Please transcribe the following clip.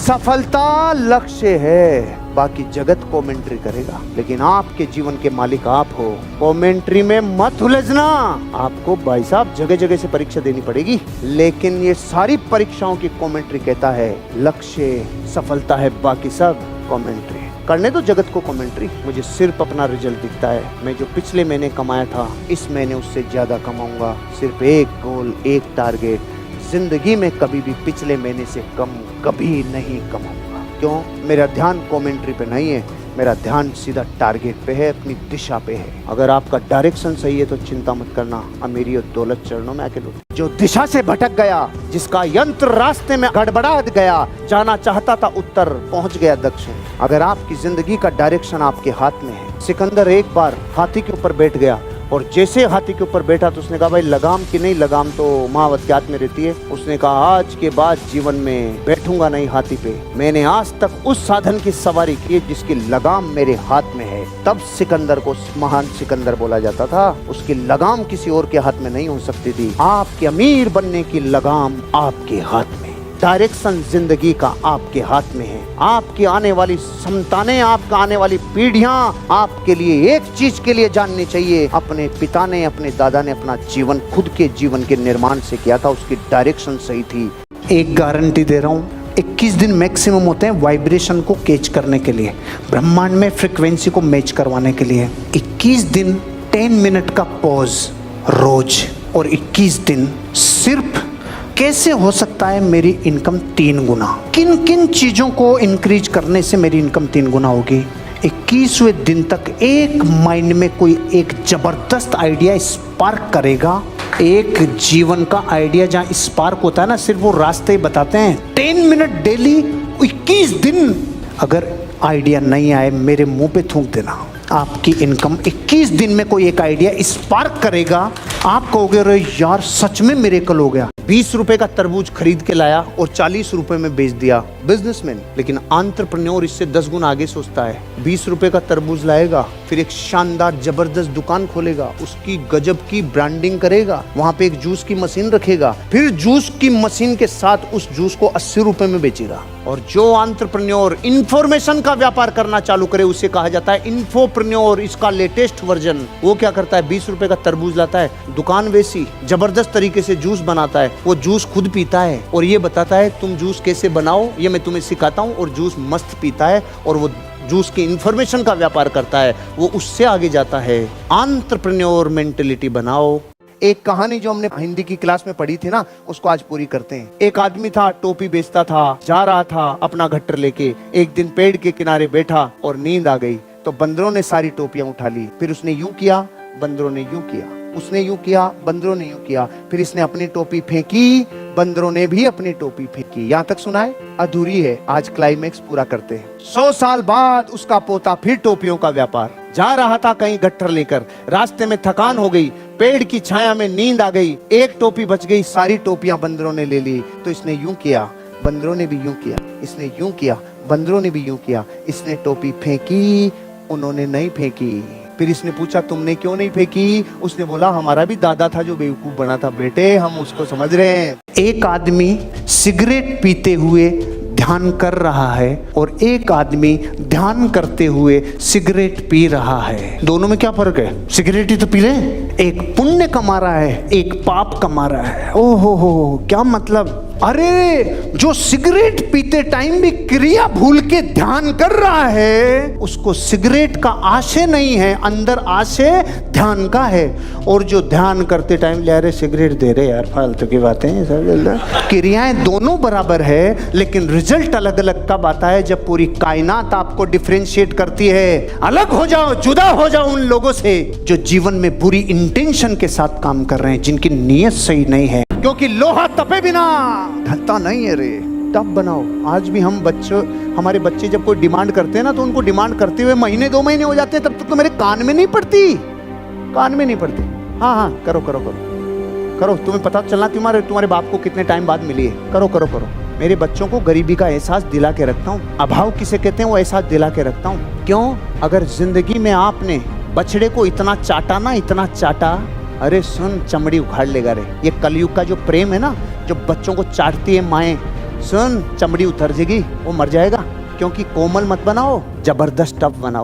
सफलता लक्ष्य है, बाकी जगत कमेंट्री करेगा, लेकिन आपके जीवन के मालिक आप हो। कमेंट्री में मत उलझना। आपको भाई साहब जगह जगह से परीक्षा देनी पड़ेगी, लेकिन ये सारी परीक्षाओं की कमेंट्री कहता है लक्ष्य सफलता है, बाकी सब कमेंट्री। करने दो जगत को कमेंट्री, मुझे सिर्फ अपना रिजल्ट दिखता है। मैं जो पिछले महीने कमाया था इस महीने उससे ज्यादा कमाऊंगा। सिर्फ एक गोल, एक टारगेट, जिंदगी में कभी भी पिछले महीने से कम कभी नहीं कमाऊंगा। क्यों? मेरा ध्यान कमेंट्री पे नहीं है, मेरा ध्यान सीधा टारगेट पे है, अपनी दिशा पे है। अगर आपका डायरेक्शन सही है तो चिंता मत करना, अमीरी और दौलत चरणों में आके लूट। जो दिशा से भटक गया, जिसका यंत्र रास्ते में गड़बड़ा गया, जाना चाहता था उत्तर, पहुंच गया दक्षिण। अगर आपकी जिंदगी का डायरेक्शन आपके हाथ में है। सिकंदर एक बार हाथी के ऊपर बैठ गया और जैसे हाथी के ऊपर बैठा तो उसने कहा भाई लगाम की नहीं, लगाम तो महावत के हाथ में रहती है। उसने कहा आज के बाद जीवन में बैठूंगा नहीं हाथी पे, मैंने आज तक उस साधन की सवारी की जिसकी लगाम मेरे हाथ में है। तब सिकंदर को महान सिकंदर बोला जाता था। उसकी लगाम किसी और के हाथ में नहीं हो सकती थी। आपके अमीर बनने की लगाम आपके हाथ में, डायरेक्शन जिंदगी का आपके हाथ में है। आपकी आने वाली संतानें, आपका आने वाली पीढ़ियां आपके लिए एक चीज के लिए जाननी चाहिए, अपने पिता ने, अपने दादा ने अपना जीवन खुद के जीवन के निर्माण से किया था, उसकी डायरेक्शन सही थी। एक गारंटी दे रहा हूँ, 21 दिन मैक्सिमम होते हैं वाइब्रेशन को कैच करने के लिए, ब्रह्मांड में फ्रिक्वेंसी को मैच करवाने के लिए। 21 दिन 10 मिनट का पॉज रोज, और 21 दिन सिर्फ कैसे हो सकता है मेरी इनकम 3 गुना, किन किन चीजों को इंक्रीज करने से मेरी इनकम 3 गुना होगी। 21वें दिन तक एक माइंड में कोई एक जबरदस्त आइडिया स्पार्क करेगा। एक जीवन का आइडिया जहाँ स्पार्क होता है ना, सिर्फ वो रास्ते ही बताते हैं। 10 मिनट डेली 21 दिन, अगर आइडिया नहीं आए मेरे मुंह पे थूक देना। आपकी इनकम 21 दिन में कोई एक आइडिया स्पार्क करेगा, आप कहोगे अरे यार सच में मिरेकल हो गया। 20 रुपए का तरबूज खरीद के लाया और 40 रुपए में बेच दिया बिजनेसमैन। लेकिन एंटरप्रेन्योर इससे 10 गुना आगे सोचता है। 20 रुपए का तरबूज लाएगा, फिर एक शानदार जबरदस्त दुकान खोलेगा, उसकी गजब की ब्रांडिंग करेगा, वहां पे एक जूस की मशीन रखेगा, फिर जूस की मशीन के साथ उस जूस को 80 रुपए में बेचेगा। और जो एंटरप्रेन्योर इंफॉर्मेशन का व्यापार करना चालू करे उसे कहा जाता है इन्फोप्रेन्योर। इसका लेटेस्ट वर्जन वो क्या करता है, 20 रुपए का तरबूज लाता है, दुकान वैसी जबरदस्त तरीके से जूस बनाता है, वो जूस खुद पीता है और ये बताता है तुम जूस कैसे बनाओ, ये मैं तुम्हें सिखाता हूँ, और जूस मस्त पीता है और वो जूस की इंफॉर्मेशन का व्यापार करता है, वो उससे आगे जाता है। एंटरप्रेन्योर मेंटालिटी बनाओ। एक कहानी जो हमने हिंदी की क्लास में पढ़ी थी ना, उसको आज पूरी करते हैं। एक आदमी था, टोपी बेचता था, जा रहा था अपना गट्टर लेके। एक दिन पेड़ के किनारे बैठा और नींद आ गई, तो बंदरों ने सारी टोपियां उठा ली। फिर उसने यूं किया, बंदरों ने यूं किया, उसने यूं किया, बंदरों ने यूं किया, फिर इसने अपनी टोपी फेंकी, बंदरों ने भी अपनी टोपी फेंकी। यहाँ तक सुना है? अधूरी है, आज क्लाइमेक्स पूरा करते हैं। 100 साल बाद उसका पोता फिर टोपियों का व्यापार, जा रहा था कहीं गट्टर लेकर, रास्ते में थकान हो गई, पेड़ की छाया में नींद आ गई, एक टोपी बच गई, सारी टोपियां बंदरों ने ले ली। तो इसने यूं किया, बंदरों ने भी यूं किया, इसने यूं किया, बंदरों ने भी यूं किया, इसने टोपी फेंकी, उन्होंने नहीं फेंकी। फिर इसने पूछा तुमने क्यों नहीं फेंकी? उसने बोला हमारा भी दादा था जो बेवकूफ बना था बेटे, हम उसको समझ रहे हैं। एक आदमी सिगरेट पीते हुए ध्यान कर रहा है और एक आदमी ध्यान करते हुए सिगरेट पी रहा है। दोनों में क्या फर्क है? सिगरेट ही तो पी ले, एक पुण्य कमा रहा है, एक पाप कमा रहा है। ओहो हो, क्या मतलब? अरे जो सिगरेट पीते टाइम भी क्रिया भूल के ध्यान कर रहा है, उसको सिगरेट का आशय नहीं है, अंदर आशय ध्यान का है। और जो ध्यान करते टाइम ले रहे सिगरेट दे रहे, यार फालतू की बातें हैं सब। क्रियाएं दोनों बराबर है, लेकिन रिजल्ट अलग अलग कब आता है? जब पूरी कायनात आपको डिफरेंशिएट करती है। अलग हो जाओ, जुदा हो जाओ उन लोगों से जो जीवन में बुरी इंटेंशन के साथ काम कर रहे हैं, जिनकी नीयत सही नहीं है। क्योंकि लोहा तपे बिना ढलता नहीं है रे। तब बनाओ। आज भी हमारे बच्चे जब कोई डिमांड करते हैं ना, तो उनको डिमांड करते हुए महीने 2 महीने हो जाते हैं, तब तक तो मेरे कान में नहीं पड़ती, कान में नहीं पड़ती। हाँ हाँ करो करो करो करो, तुम्हें पता चलना तुम्हारे बाप को कितने टाइम बाद मिली है। करो करो करो। मेरे बच्चों को गरीबी का एहसास दिला के रखता हूँ, अभाव किसे कहते हैं वो एहसास दिला के रखता हूँ। क्यों? अगर जिंदगी में आपने बछड़े को इतना चाटा ना, इतना चाटा, अरे सुन चमड़ी उखाड़ लेगा रे। ये कलयुग का जो प्रेम है ना, जो बच्चों को चाटती है माएँ, सुन, चमड़ी उतर जाएगी, वो मर जाएगा। क्योंकि कोमल मत बनाओ, जबरदस्त टफ बनाओ।